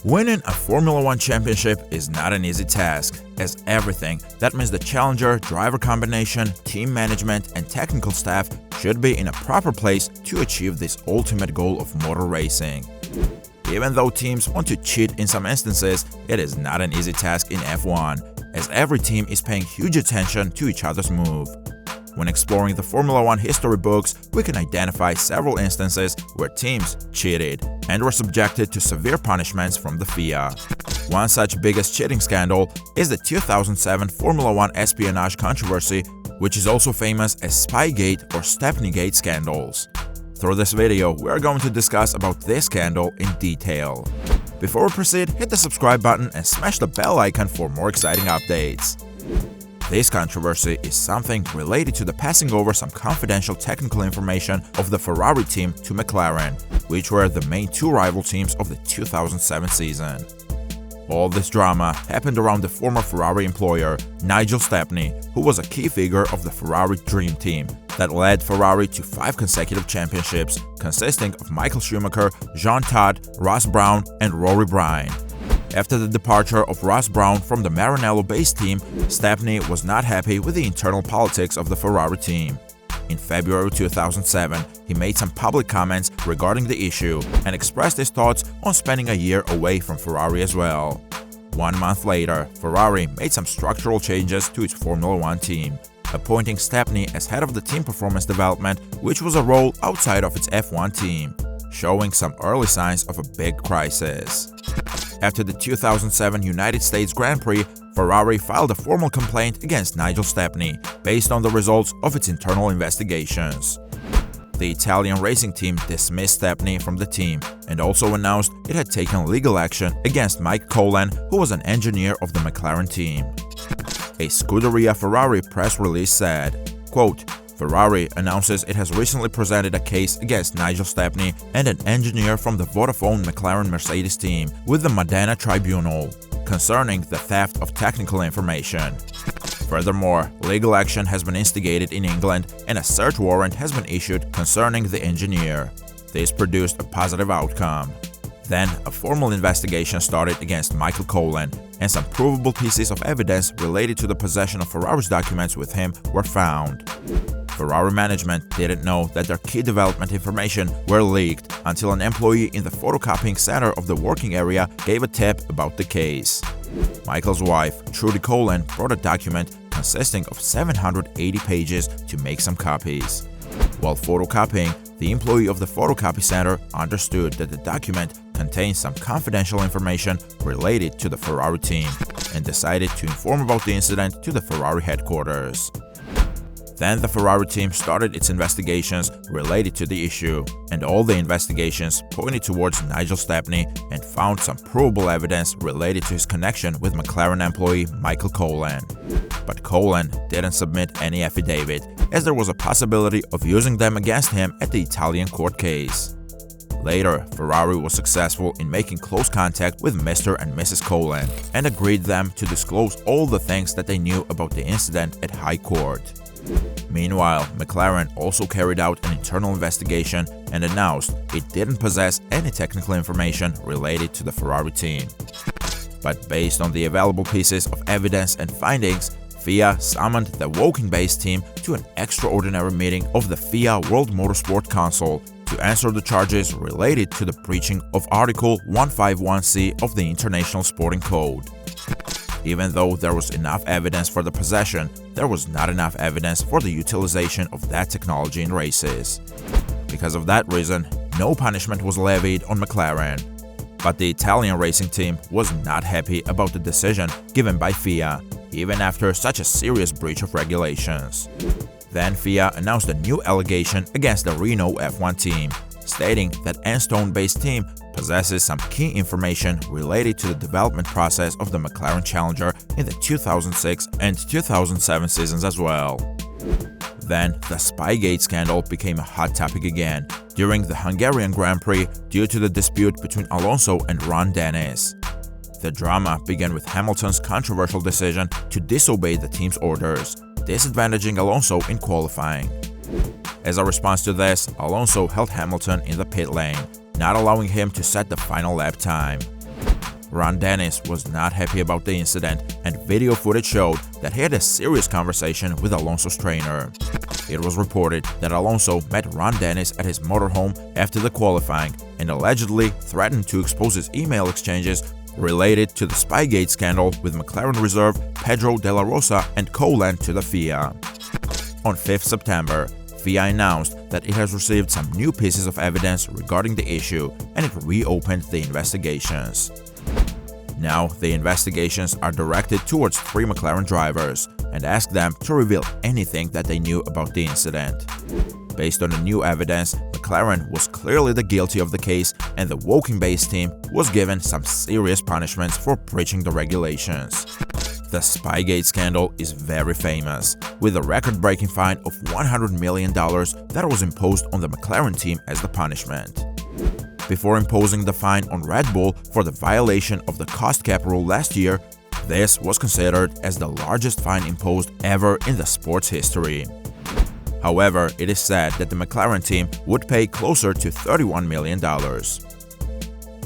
Winning a Formula One championship is not an easy task, as everything that means the challenger, driver combination, team management, and technical staff should be in a proper place to achieve this ultimate goal of motor racing. Even though teams want to cheat in some instances, it is not an easy task in F1, as every team is paying huge attention to each other's move. When exploring the Formula One history books, we can identify several instances where teams cheated and were subjected to severe punishments from the FIA. One such biggest cheating scandal is the 2007 Formula One espionage controversy, which is also famous as Spygate or Stepney scandals. Through this video, we are going to discuss about this scandal in detail. Before we proceed, hit the subscribe button and smash the bell icon for more exciting updates. This controversy is something related to the passing over some confidential technical information of the Ferrari team to McLaren, which were the main two rival teams of the 2007 season. All this drama happened around the former Ferrari employer, Nigel Stepney, who was a key figure of the Ferrari Dream Team that led Ferrari to 5 consecutive championships, consisting of Michael Schumacher, Jean Todt, Ross Brown, and Rory Bryan. After the departure of Ross Brown from the Maranello-based team, Stepney was not happy with the internal politics of the Ferrari team. In February 2007, he made some public comments regarding the issue and expressed his thoughts on spending a year away from Ferrari as well. 1 month later, Ferrari made some structural changes to its Formula One team, appointing Stepney as head of the team performance development, which was a role outside of its F1 team, showing some early signs of a big crisis. After the 2007 United States Grand Prix, Ferrari filed a formal complaint against Nigel Stepney based on the results of its internal investigations. The Italian racing team dismissed Stepney from the team and also announced it had taken legal action against Mike Colan, who was an engineer of the McLaren team. A Scuderia Ferrari press release said, quote, "Ferrari announces it has recently presented a case against Nigel Stepney and an engineer from the Vodafone McLaren Mercedes team with the Modena Tribunal concerning the theft of technical information. Furthermore, legal action has been instigated in England and a search warrant has been issued concerning the engineer. This produced a positive outcome. Then, a formal investigation started against Michael Colan, and some provable pieces of evidence related to the possession of Ferrari's documents with him were found. Ferrari management didn't know that their key development information were leaked until an employee in the photocopying center of the working area gave a tip about the case. Michael's wife, Trudy Colan, brought a document consisting of 780 pages to make some copies. While photocopying, the employee of the photocopy center understood that the document contained some confidential information related to the Ferrari team and decided to inform about the incident to the Ferrari headquarters. Then the Ferrari team started its investigations related to the issue, and all the investigations pointed towards Nigel Stepney and found some provable evidence related to his connection with McLaren employee Michael Colan. But Colan didn't submit any affidavit, as there was a possibility of using them against him at the Italian court case. Later, Ferrari was successful in making close contact with Mr. and Mrs. Colan and agreed them to disclose all the things that they knew about the incident at High Court. Meanwhile, McLaren also carried out an internal investigation and announced it didn't possess any technical information related to the Ferrari team. But based on the available pieces of evidence and findings, FIA summoned the Woking-based team to an extraordinary meeting of the FIA World Motorsport Council to answer the charges related to the breaching of Article 151C of the International Sporting Code. Even though there was enough evidence for the possession, there was not enough evidence for the utilization of that technology in races. Because of that reason, no punishment was levied on McLaren. But the Italian racing team was not happy about the decision given by FIA, even after such a serious breach of regulations. Then FIA announced a new allegation against the Renault F1 team, stating that Enstone-based team possesses some key information related to the development process of the McLaren Challenger in the 2006 and 2007 seasons as well. Then, the Spygate scandal became a hot topic again during the Hungarian Grand Prix due to the dispute between Alonso and Ron Dennis. The drama began with Hamilton's controversial decision to disobey the team's orders, disadvantaging Alonso in qualifying. As a response to this, Alonso held Hamilton in the pit lane, not allowing him to set the final lap time. Ron Dennis was not happy about the incident, and video footage showed that he had a serious conversation with Alonso's trainer. It was reported that Alonso met Ron Dennis at his motorhome after the qualifying and allegedly threatened to expose his email exchanges related to the Spygate scandal with McLaren reserve Pedro de la Rosa and co-lent to the FIA. On 5th September, FIA announced that it has received some new pieces of evidence regarding the issue and it reopened the investigations. Now, the investigations are directed towards 3 McLaren drivers and ask them to reveal anything that they knew about the incident. Based on the new evidence, McLaren was clearly the guilty of the case and the Woking-based team was given some serious punishments for breaching the regulations. The Spygate scandal is very famous, with a record-breaking fine of $100 million that was imposed on the McLaren team as the punishment. Before imposing the fine on Red Bull for the violation of the cost cap rule last year, this was considered as the largest fine imposed ever in the sport's history. However, it is said that the McLaren team would pay closer to $31 million.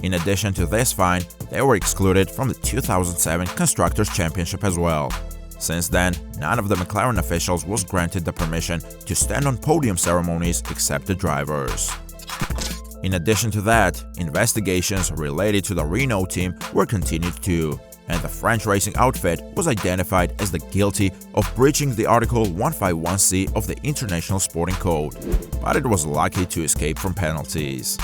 In addition to this fine, they were excluded from the 2007 Constructors' Championship as well. Since then, none of the McLaren officials was granted the permission to stand on podium ceremonies except the drivers. In addition to that, investigations related to the Renault team were continued too, and the French racing outfit was identified as the guilty of breaching the Article 151C of the International Sporting Code, but it was lucky to escape from penalties.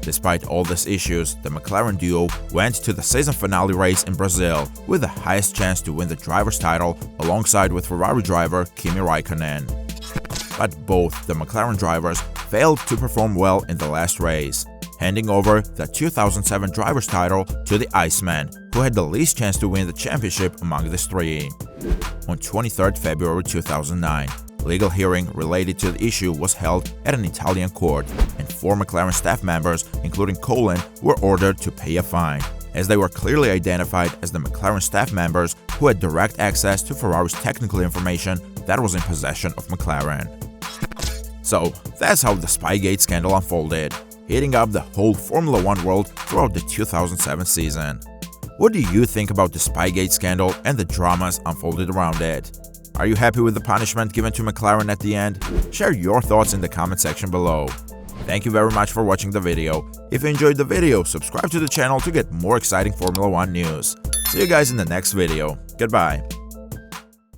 Despite all these issues, the McLaren duo went to the season finale race in Brazil with the highest chance to win the driver's title alongside with Ferrari driver Kimi Raikkonen. But both the McLaren drivers failed to perform well in the last race, handing over the 2007 driver's title to the Iceman, who had the least chance to win the championship among these 3. On 23 February 2009, legal hearing related to the issue was held at an Italian court, and 4 McLaren staff members, including Colin, were ordered to pay a fine, as they were clearly identified as the McLaren staff members who had direct access to Ferrari's technical information that was in possession of McLaren. So, that's how the Spygate scandal unfolded, heating up the whole Formula 1 world throughout the 2007 season. What do you think about the Spygate scandal and the dramas unfolded around it? Are you happy with the punishment given to McLaren at the end? Share your thoughts in the comment section below. Thank you very much for watching the video. If you enjoyed the video, subscribe to the channel to get more exciting Formula 1 news. See you guys in the next video. Goodbye.